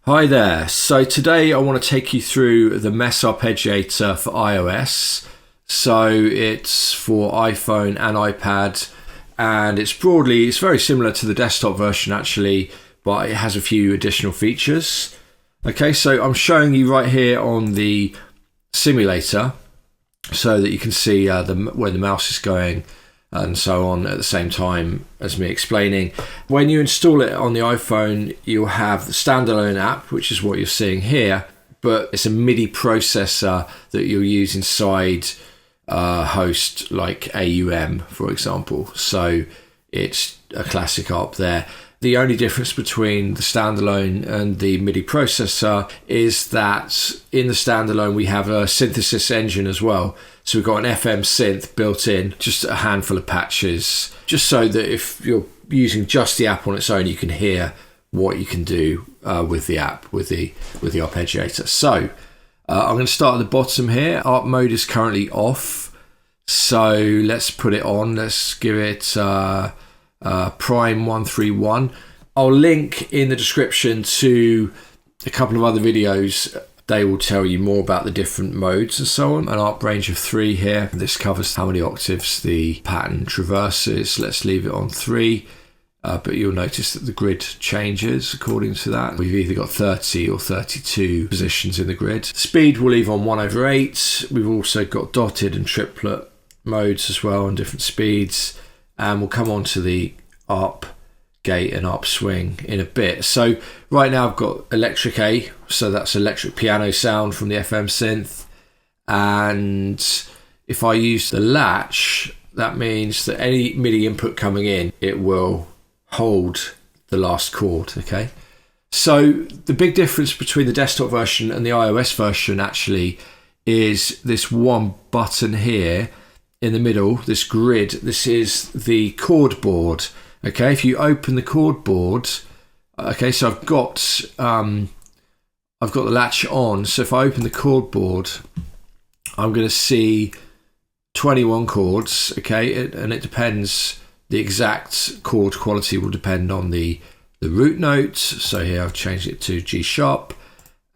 Hi there, so today I want to take you through the MES Arpeggiator for iOS. So it's for iPhone and iPad, and it's very similar to the desktop version actually, but it has a few additional features. Okay, so I'm showing you right here on the simulator so that you can see where the mouse is going and so on at the same time as me explaining. When you install it on the iPhone, you'll have the standalone app, which is what you're seeing here, but it's a MIDI processor that you'll use inside a host like AUM, for example. So it's a classic ARP there. The only difference between the standalone and the MIDI processor is that in the standalone we have a synthesis engine as well. So we've got an FM synth built in, just a handful of patches, just so that if you're using just the app on its own, you can hear what you can do with the app, with the arpeggiator. So I'm going to start at the bottom here. ARP mode is currently off, so let's put it on. Let's give it Prime 131. I'll link in the description to a couple of other videos. They will tell you more about the different modes and so on. An ARP range of 3 here. This covers how many octaves the pattern traverses. Let's leave it on 3, but you'll notice that the grid changes according to that. We've either got 30 or 32 positions in the grid. Speed we'll leave on 1/8. We've also got dotted and triplet modes as well on different speeds. And we'll come on to the ARP gate and ARP swing in a bit. So right now I've got electric A, so that's electric piano sound from the FM synth. And if I use the latch, that means that any MIDI input coming in, it will hold the last chord, okay? So the big difference between the desktop version and the iOS version actually is this one button here in the middle, this grid. This is the chord board. Okay, if you open the chord board, okay, so I've got the latch on. So if I open the chord board, I'm going to see 21 chords. Okay, and it depends. The exact chord quality will depend on the root note. So here I've changed it to G sharp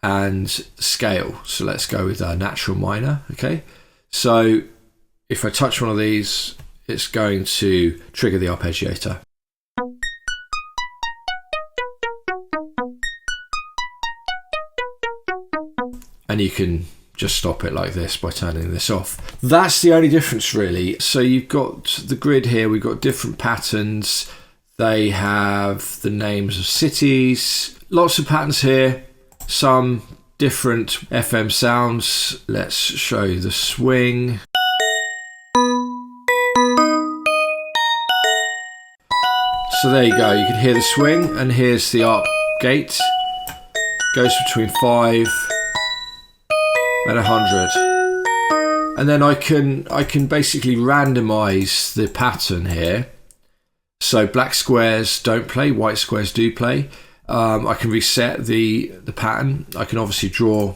and scale. So let's go with natural minor. Okay, so if I touch one of these, it's going to trigger the arpeggiator. And you can just stop it like this by turning this off. That's the only difference really. So you've got the grid here, we've got different patterns. They have the names of cities, lots of patterns here, some different FM sounds. Let's show you the swing. So there you go, you can hear the swing, and here's the ARP gate. Goes between 5 and 100. And then I can basically randomize the pattern here. So black squares don't play, white squares do play. I can reset the pattern. I can obviously draw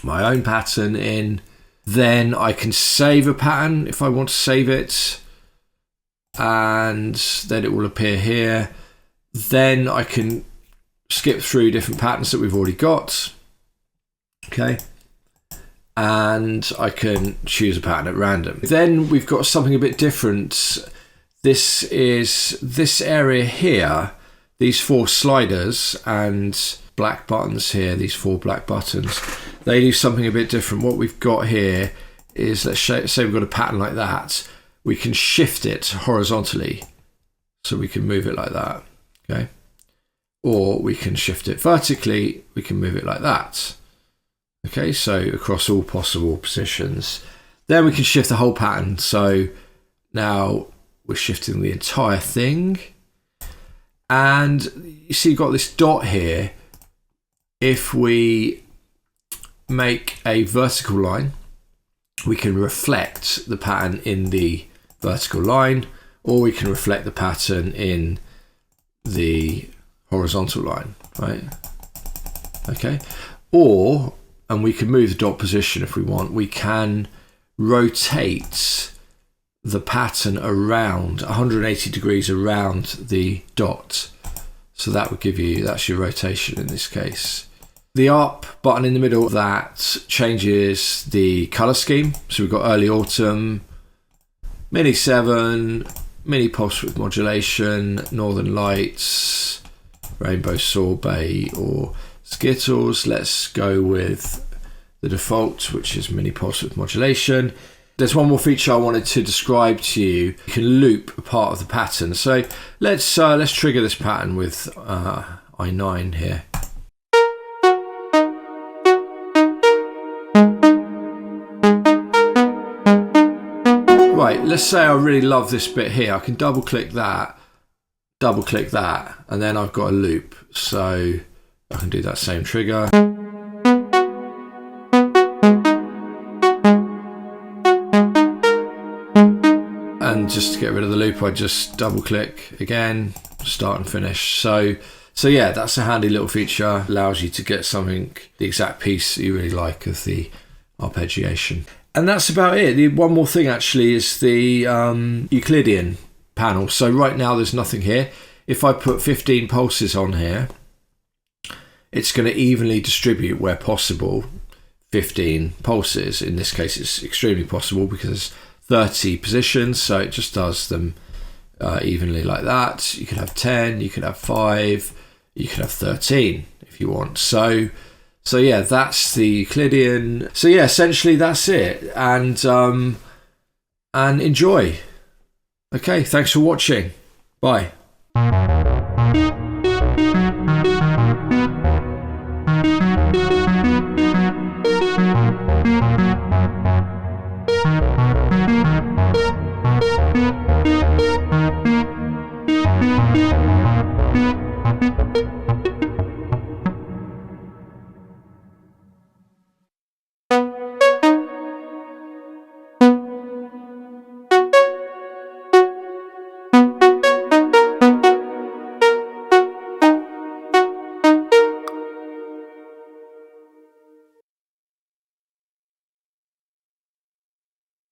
my own pattern in. Then I can save a pattern if I want to save it. And then it will appear here. Then I can skip through different patterns that we've already got. Okay. And I can choose a pattern at random. Then we've got something a bit different. This is this area here, these 4 sliders and black buttons here, these 4 black buttons. They do something a bit different. What we've got here is, let's say we've got a pattern like that. We can shift it horizontally, so we can move it like that, okay? Or we can shift it vertically, we can move it like that. Okay, so across all possible positions. Then we can shift the whole pattern, so now we're shifting the entire thing. And you see you've got this dot here. If we make a vertical line, we can reflect the pattern in the vertical line, or we can reflect the pattern in the horizontal line, right? Okay, and we can move the dot position if we want. We can rotate the pattern around 180 degrees around the dot. So that would give you, that's your rotation in this case. The up button in the middle of that changes the color scheme. So we've got early autumn, mini 7, mini pulse width modulation, northern lights, rainbow sorbet or Skittles. Let's go with the default, which is mini pulse width modulation. There's one more feature I wanted to describe to you. You can loop a part of the pattern. So let's trigger this pattern with i9 here. Right, let's say I really love this bit here. I can double click that, and then I've got a loop. So I can do that same trigger. And just to get rid of the loop, I just double click again, start and finish. So yeah, that's a handy little feature. Allows you to get something, the exact piece that you really like of the arpeggiation. And that's about it. The one more thing actually is the Euclidean panel. So right now there's nothing here. If I put 15 pulses on here, it's going to evenly distribute where possible 15 pulses. In this case, it's extremely possible because 30 positions, so it just does them evenly like that. You could have 10, you could have 5, you could have 13 if you want. So yeah, that's the Euclidean. So yeah, essentially that's it. And enjoy. Okay, thanks for watching. Bye.